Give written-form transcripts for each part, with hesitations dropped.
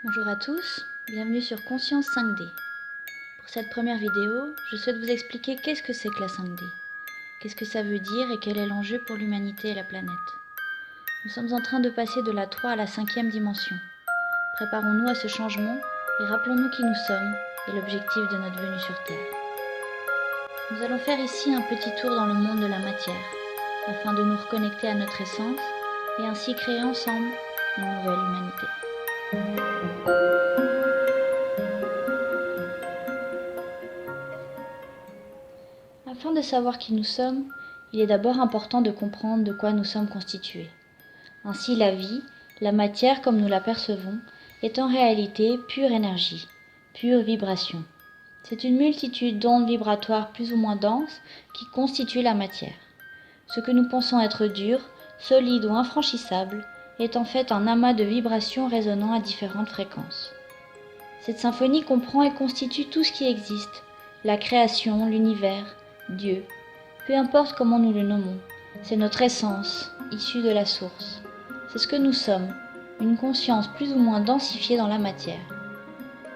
Bonjour à tous, bienvenue sur Conscience 5D. Pour cette première vidéo, je souhaite vous expliquer qu'est-ce que c'est que la 5D, qu'est-ce que ça veut dire et quel est l'enjeu pour l'humanité et la planète. Nous sommes en train de passer de la 3 à la 5e dimension. Préparons-nous à ce changement et rappelons-nous qui nous sommes et l'objectif de notre venue sur Terre. Nous allons faire ici un petit tour dans le monde de la matière, afin de nous reconnecter à notre essence et ainsi créer ensemble une nouvelle humanité. Afin de savoir qui nous sommes, il est d'abord important de comprendre de quoi nous sommes constitués. Ainsi, la vie, la matière comme nous l'apercevons, est en réalité pure énergie, pure vibration. C'est une multitude d'ondes vibratoires plus ou moins denses qui constituent la matière. Ce que nous pensons être dur, solide ou infranchissable est en fait un amas de vibrations résonnant à différentes fréquences. Cette symphonie comprend et constitue tout ce qui existe, la création, l'univers, Dieu. Peu importe comment nous le nommons, c'est notre essence, issue de la source. C'est ce que nous sommes, une conscience plus ou moins densifiée dans la matière.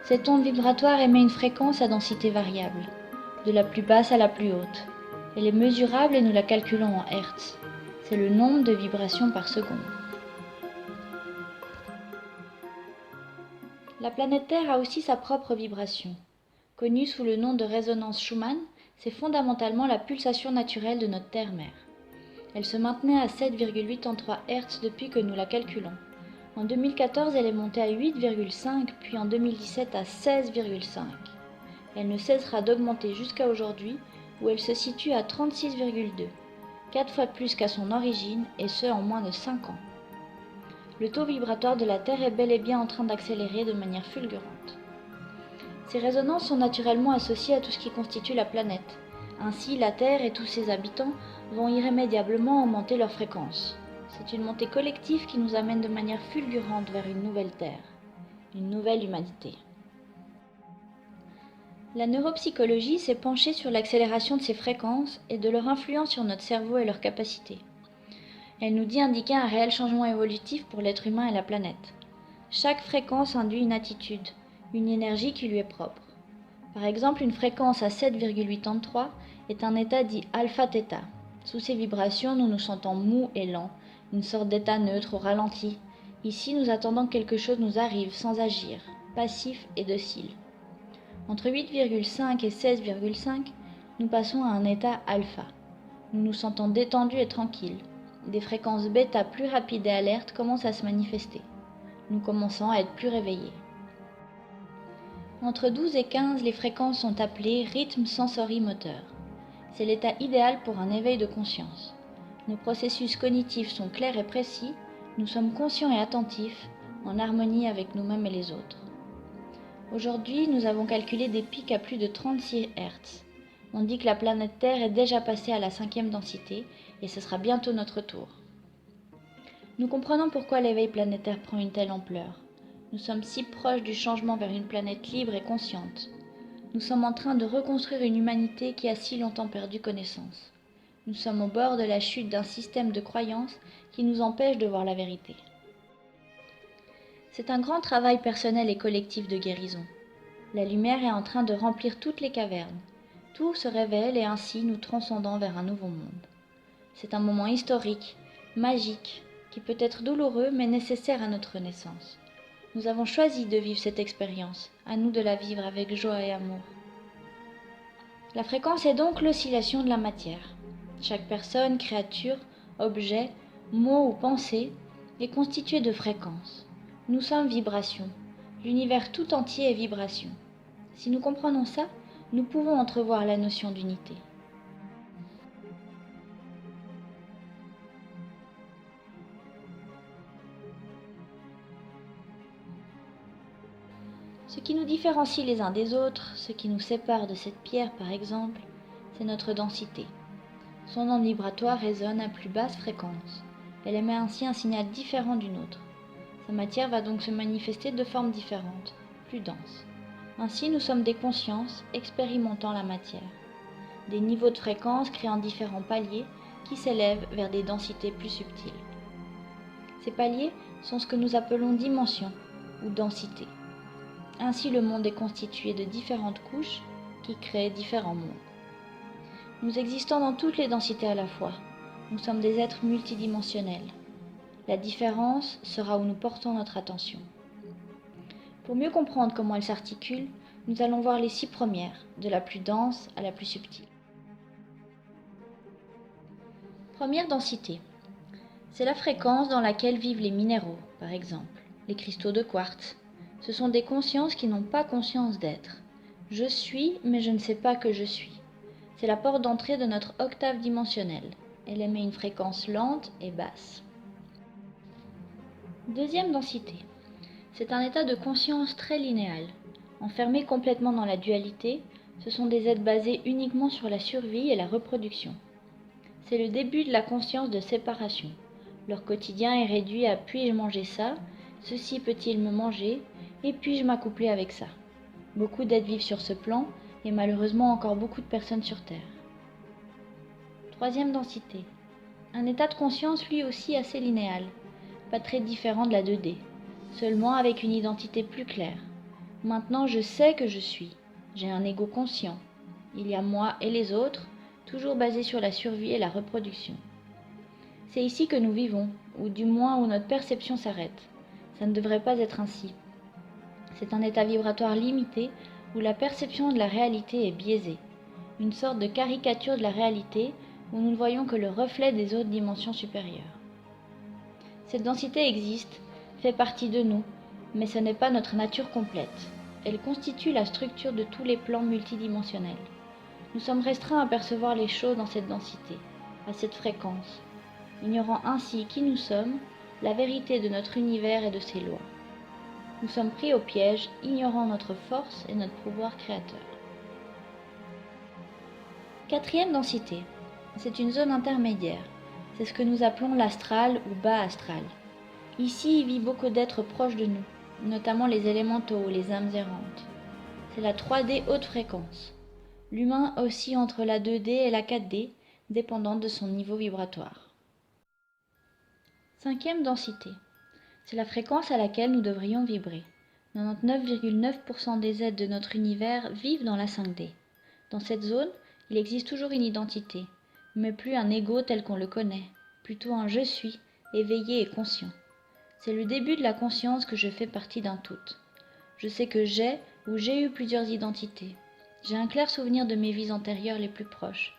Cette onde vibratoire émet une fréquence à densité variable, de la plus basse à la plus haute. Elle est mesurable et nous la calculons en Hertz. C'est le nombre de vibrations par seconde. La planète Terre a aussi sa propre vibration. Connue sous le nom de résonance Schumann, c'est fondamentalement la pulsation naturelle de notre Terre-Mère. Elle se maintenait à 7,83 Hz depuis que nous la calculons. En 2014, elle est montée à 8,5 puis en 2017 à 16,5. Elle ne cessera d'augmenter jusqu'à aujourd'hui où elle se situe à 36,2, 4 fois plus qu'à son origine et ce en moins de 5 ans. Le taux vibratoire de la Terre est bel et bien en train d'accélérer de manière fulgurante. Ces résonances sont naturellement associées à tout ce qui constitue la planète. Ainsi, la Terre et tous ses habitants vont irrémédiablement augmenter leur fréquence. C'est une montée collective qui nous amène de manière fulgurante vers une nouvelle Terre, une nouvelle humanité. La neuropsychologie s'est penchée sur l'accélération de ces fréquences et de leur influence sur notre cerveau et leurs capacités. Elle nous dit indiquer un réel changement évolutif pour l'être humain et la planète. Chaque fréquence induit une attitude, une énergie qui lui est propre. Par exemple, une fréquence à 7,83 est un état dit alpha-theta. Sous ces vibrations, nous nous sentons mous et lents, une sorte d'état neutre au ralenti. Ici, nous attendons que quelque chose nous arrive sans agir, passif et docile. Entre 8,5 et 16,5, nous passons à un état alpha. Nous nous sentons détendus et tranquilles. Des fréquences bêta plus rapides et alertes commencent à se manifester. Nous commençons à être plus réveillés. Entre 12 et 15, les fréquences sont appelées rythme sensorimoteur. C'est l'état idéal pour un éveil de conscience. Nos processus cognitifs sont clairs et précis, nous sommes conscients et attentifs, en harmonie avec nous-mêmes et les autres. Aujourd'hui, nous avons calculé des pics à plus de 36 Hz. On dit que la planète Terre est déjà passée à la 5e densité et ce sera bientôt notre tour. Nous comprenons pourquoi l'éveil planétaire prend une telle ampleur. Nous sommes si proches du changement vers une planète libre et consciente. Nous sommes en train de reconstruire une humanité qui a si longtemps perdu connaissance. Nous sommes au bord de la chute d'un système de croyances qui nous empêche de voir la vérité. C'est un grand travail personnel et collectif de guérison. La lumière est en train de remplir toutes les cavernes. Tout se révèle et ainsi nous transcendons vers un nouveau monde. C'est un moment historique, magique, qui peut être douloureux mais nécessaire à notre renaissance. Nous avons choisi de vivre cette expérience, à nous de la vivre avec joie et amour. La fréquence est donc l'oscillation de la matière. Chaque personne, créature, objet, mot ou pensée est constituée de fréquences. Nous sommes vibration. L'univers tout entier est vibration. Si nous comprenons ça, nous pouvons entrevoir la notion d'unité. Ce qui nous différencie les uns des autres, ce qui nous sépare de cette pierre par exemple, c'est notre densité. Son onde vibratoire résonne à plus basse fréquence. Elle émet ainsi un signal différent d'une autre. Sa matière va donc se manifester de formes différentes, plus denses. Ainsi, nous sommes des consciences expérimentant la matière. Des niveaux de fréquence créant différents paliers qui s'élèvent vers des densités plus subtiles. Ces paliers sont ce que nous appelons dimensions ou densités. Ainsi, le monde est constitué de différentes couches qui créent différents mondes. Nous existons dans toutes les densités à la fois. Nous sommes des êtres multidimensionnels. La différence sera où nous portons notre attention. Pour mieux comprendre comment elles s'articulent, nous allons voir les 6 premières, de la plus dense à la plus subtile. Première densité. C'est la fréquence dans laquelle vivent les minéraux, par exemple, les cristaux de quartz. Ce sont des consciences qui n'ont pas conscience d'être. Je suis, mais je ne sais pas que je suis. C'est la porte d'entrée de notre octave dimensionnelle. Elle émet une fréquence lente et basse. Deuxième densité. C'est un état de conscience très linéal. Enfermés complètement dans la dualité, ce sont des êtres basés uniquement sur la survie et la reproduction. C'est le début de la conscience de séparation. Leur quotidien est réduit à puis-je manger ça, ceci peut-il me manger, et puis-je m'accoupler avec ça. Beaucoup d'êtres vivent sur ce plan, et malheureusement encore beaucoup de personnes sur Terre. Troisième densité. Un état de conscience lui aussi assez linéal, pas très différent de la 2D, seulement avec une identité plus claire. Maintenant je sais que je suis, j'ai un ego conscient. Il y a moi et les autres, toujours basés sur la survie et la reproduction. C'est ici que nous vivons, ou du moins où notre perception s'arrête. Ça ne devrait pas être ainsi. C'est un état vibratoire limité où la perception de la réalité est biaisée, une sorte de caricature de la réalité où nous ne voyons que le reflet des autres dimensions supérieures. Cette densité existe, fait partie de nous, mais ce n'est pas notre nature complète. Elle constitue la structure de tous les plans multidimensionnels. Nous sommes restreints à percevoir les choses dans cette densité, à cette fréquence, ignorant ainsi qui nous sommes, la vérité de notre univers et de ses lois. Nous sommes pris au piège, ignorant notre force et notre pouvoir créateur. Quatrième densité. C'est une zone intermédiaire. C'est ce que nous appelons l'astral ou bas astral. Ici, il vit beaucoup d'êtres proches de nous, notamment les élémentaux ou les âmes errantes. C'est la 3D haute fréquence. L'humain oscille entre la 2D et la 4D, dépendant de son niveau vibratoire. Cinquième densité. C'est la fréquence à laquelle nous devrions vibrer. 99,9% des êtres de notre univers vivent dans la 5D. Dans cette zone, il existe toujours une identité, mais plus un ego tel qu'on le connaît, plutôt un je suis, éveillé et conscient. C'est le début de la conscience que je fais partie d'un tout. Je sais que j'ai ou j'ai eu plusieurs identités. J'ai un clair souvenir de mes vies antérieures les plus proches.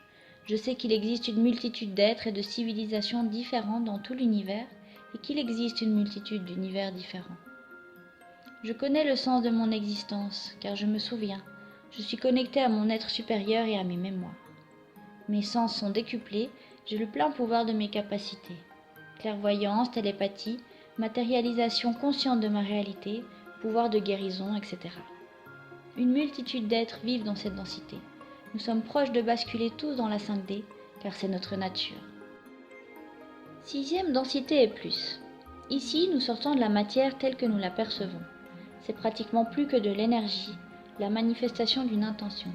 Je sais qu'il existe une multitude d'êtres et de civilisations différentes dans tout l'univers et qu'il existe une multitude d'univers différents. Je connais le sens de mon existence, car je me souviens. Je suis connecté à mon être supérieur et à mes mémoires. Mes sens sont décuplés, j'ai le plein pouvoir de mes capacités. Clairvoyance, télépathie, matérialisation consciente de ma réalité, pouvoir de guérison, etc. Une multitude d'êtres vivent dans cette densité. Nous sommes proches de basculer tous dans la 5D, car c'est notre nature. Sixième densité et plus. Ici, nous sortons de la matière telle que nous la percevons. C'est pratiquement plus que de l'énergie, la manifestation d'une intention.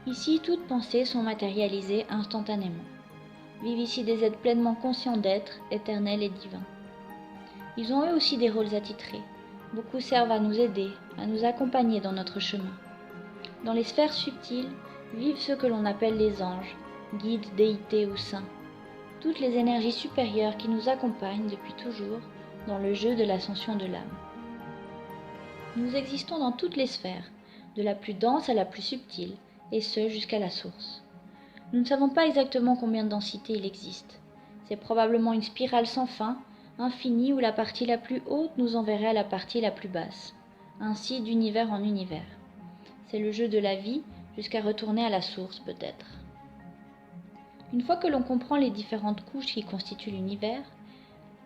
Ici, toutes pensées sont matérialisées instantanément. Vivent ici des êtres pleinement conscients d'être, éternels et divins. Ils ont eux aussi des rôles attitrés. Beaucoup servent à nous aider, à nous accompagner dans notre chemin. Dans les sphères subtiles, vivent ceux que l'on appelle les anges, guides, déités ou saints. Toutes les énergies supérieures qui nous accompagnent depuis toujours dans le jeu de l'ascension de l'âme. Nous existons dans toutes les sphères, de la plus dense à la plus subtile, et ce jusqu'à la source. Nous ne savons pas exactement combien de densités il existe. C'est probablement une spirale sans fin, infinie où la partie la plus haute nous enverrait à la partie la plus basse, ainsi d'univers en univers. C'est le jeu de la vie jusqu'à retourner à la source peut-être. Une fois que l'on comprend les différentes couches qui constituent l'univers,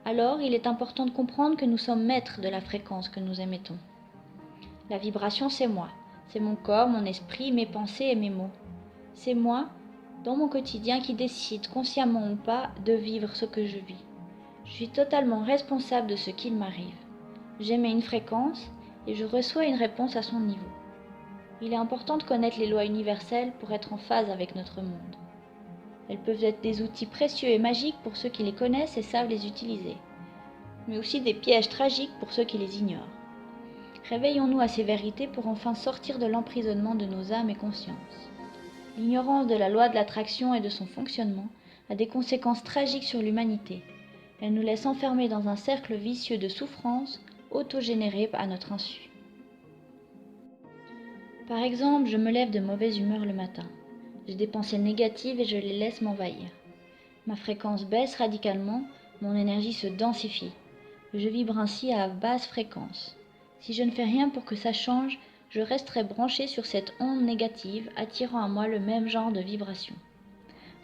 alors il est important de comprendre que nous sommes maîtres de la fréquence que nous émettons. La vibration, c'est moi. C'est mon corps, mon esprit, mes pensées et mes mots. C'est moi, dans mon quotidien, qui décide, consciemment ou pas, de vivre ce que je vis. Je suis totalement responsable de ce qu'il m'arrive. J'émets une fréquence et je reçois une réponse à son niveau. Il est important de connaître les lois universelles pour être en phase avec notre monde. Elles peuvent être des outils précieux et magiques pour ceux qui les connaissent et savent les utiliser, mais aussi des pièges tragiques pour ceux qui les ignorent. Réveillons-nous à ces vérités pour enfin sortir de l'emprisonnement de nos âmes et consciences. L'ignorance de la loi de l'attraction et de son fonctionnement a des conséquences tragiques sur l'humanité. Elle nous laisse enfermés dans un cercle vicieux de souffrance autogénéré à notre insu. Par exemple, je me lève de mauvaise humeur le matin. J'ai des pensées négatives et je les laisse m'envahir. Ma fréquence baisse radicalement, mon énergie se densifie. Je vibre ainsi à basse fréquence. Si je ne fais rien pour que ça change, je resterai branché sur cette onde négative, attirant à moi le même genre de vibration.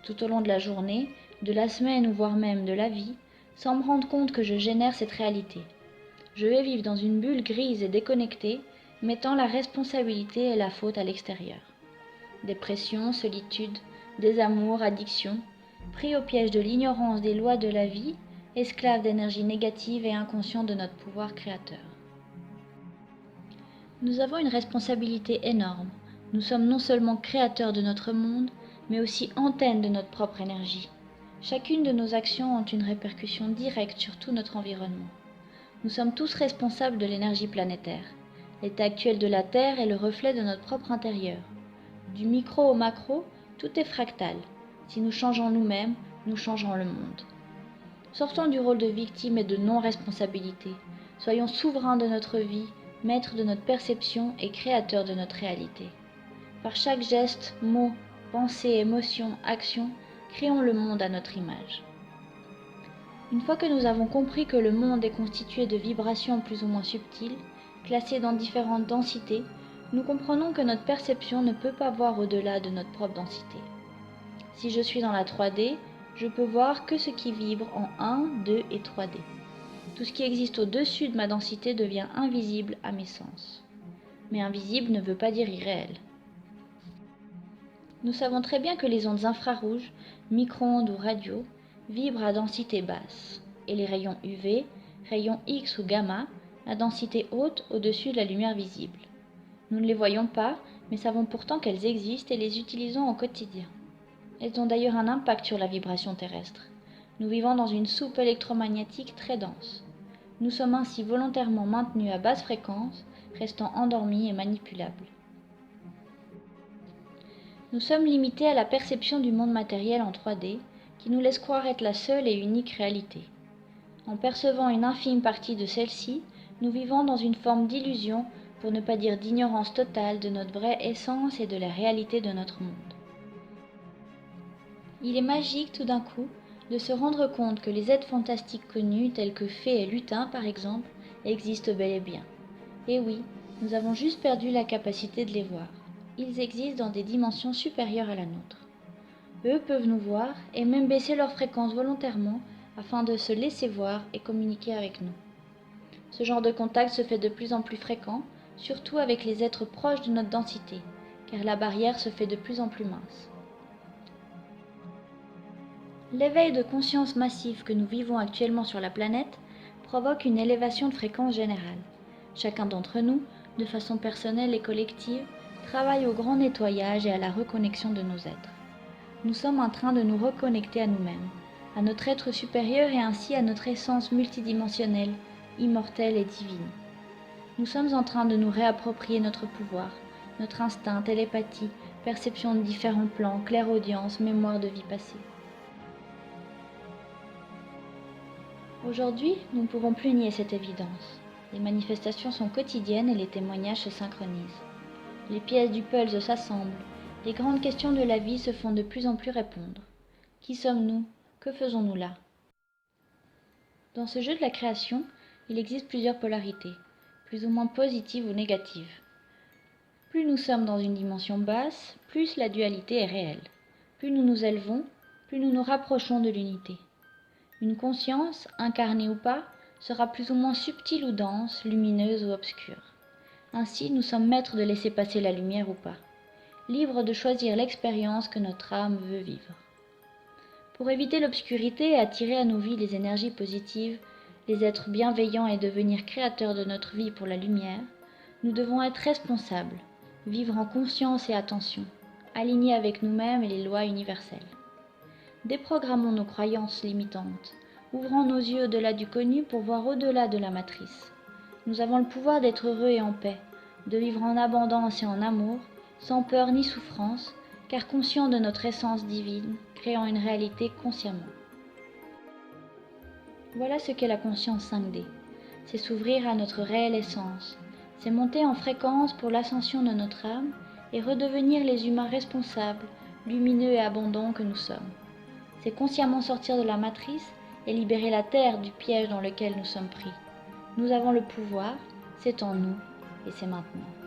Tout au long de la journée, de la semaine ou voire même de la vie, sans me rendre compte que je génère cette réalité. Je vais vivre dans une bulle grise et déconnectée, mettant la responsabilité et la faute à l'extérieur. Dépression, solitude, désamour, addiction, pris au piège de l'ignorance des lois de la vie, esclaves d'énergie négative et inconscients de notre pouvoir créateur. Nous avons une responsabilité énorme. Nous sommes non seulement créateurs de notre monde, mais aussi antennes de notre propre énergie. Chacune de nos actions ont une répercussion directe sur tout notre environnement. Nous sommes tous responsables de l'énergie planétaire. L'état actuel de la Terre est le reflet de notre propre intérieur. Du micro au macro, tout est fractal. Si nous changeons nous-mêmes, nous changerons le monde. Sortons du rôle de victime et de non-responsabilité. Soyons souverains de notre vie, maîtres de notre perception et créateurs de notre réalité. Par chaque geste, mot, pensée, émotion, action, créons le monde à notre image. Une fois que nous avons compris que le monde est constitué de vibrations plus ou moins subtiles, classées dans différentes densités, nous comprenons que notre perception ne peut pas voir au-delà de notre propre densité. Si je suis dans la 3D, je peux voir que ce qui vibre en 1, 2 et 3D. Tout ce qui existe au-dessus de ma densité devient invisible à mes sens. Mais invisible ne veut pas dire irréel. Nous savons très bien que les ondes infrarouges, micro-ondes ou radio, vibrent à densité basse, et les rayons UV, rayons X ou gamma, à densité haute au-dessus de la lumière visible. Nous ne les voyons pas, mais savons pourtant qu'elles existent et les utilisons au quotidien. Elles ont d'ailleurs un impact sur la vibration terrestre. Nous vivons dans une soupe électromagnétique très dense. Nous sommes ainsi volontairement maintenus à basse fréquence, restant endormis et manipulables. Nous sommes limités à la perception du monde matériel en 3D, qui nous laisse croire être la seule et unique réalité. En percevant une infime partie de celle-ci, nous vivons dans une forme d'illusion, pour ne pas dire d'ignorance totale de notre vraie essence et de la réalité de notre monde. Il est magique tout d'un coup de se rendre compte que les êtres fantastiques connus, tels que fées et lutins par exemple, existent bel et bien. Et oui, nous avons juste perdu la capacité de les voir. Ils existent dans des dimensions supérieures à la nôtre. Eux peuvent nous voir et même baisser leur fréquence volontairement afin de se laisser voir et communiquer avec nous. Ce genre de contact se fait de plus en plus fréquent, surtout avec les êtres proches de notre densité, car la barrière se fait de plus en plus mince. L'éveil de conscience massif que nous vivons actuellement sur la planète provoque une élévation de fréquence générale. Chacun d'entre nous, de façon personnelle et collective, travaille au grand nettoyage et à la reconnexion de nos êtres. Nous sommes en train de nous reconnecter à nous-mêmes, à notre être supérieur et ainsi à notre essence multidimensionnelle, immortelle et divine. Nous sommes en train de nous réapproprier notre pouvoir, notre instinct, télépathie, perception de différents plans, clairaudience, mémoire de vie passée. Aujourd'hui, nous ne pouvons plus nier cette évidence. Les manifestations sont quotidiennes et les témoignages se synchronisent. Les pièces du puzzle s'assemblent. Les grandes questions de la vie se font de plus en plus répondre. Qui sommes-nous? Que faisons-nous là? Dans ce jeu de la création, il existe plusieurs polarités, plus ou moins positives ou négatives. Plus nous sommes dans une dimension basse, plus la dualité est réelle. Plus nous nous élevons, plus nous nous rapprochons de l'unité. Une conscience, incarnée ou pas, sera plus ou moins subtile ou dense, lumineuse ou obscure. Ainsi, nous sommes maîtres de laisser passer la lumière ou pas, libres de choisir l'expérience que notre âme veut vivre. Pour éviter l'obscurité et attirer à nos vies les énergies positives, les êtres bienveillants et devenir créateurs de notre vie pour la lumière, nous devons être responsables, vivre en conscience et attention, alignés avec nous-mêmes et les lois universelles. Déprogrammons nos croyances limitantes, ouvrons nos yeux au-delà du connu pour voir au-delà de la matrice. Nous avons le pouvoir d'être heureux et en paix, de vivre en abondance et en amour, sans peur ni souffrance, car conscients de notre essence divine, créant une réalité consciemment. Voilà ce qu'est la conscience 5D. C'est s'ouvrir à notre réelle essence, c'est monter en fréquence pour l'ascension de notre âme et redevenir les humains responsables, lumineux et abondants que nous sommes. C'est consciemment sortir de la matrice et libérer la terre du piège dans lequel nous sommes pris. Nous avons le pouvoir, c'est en nous et c'est maintenant.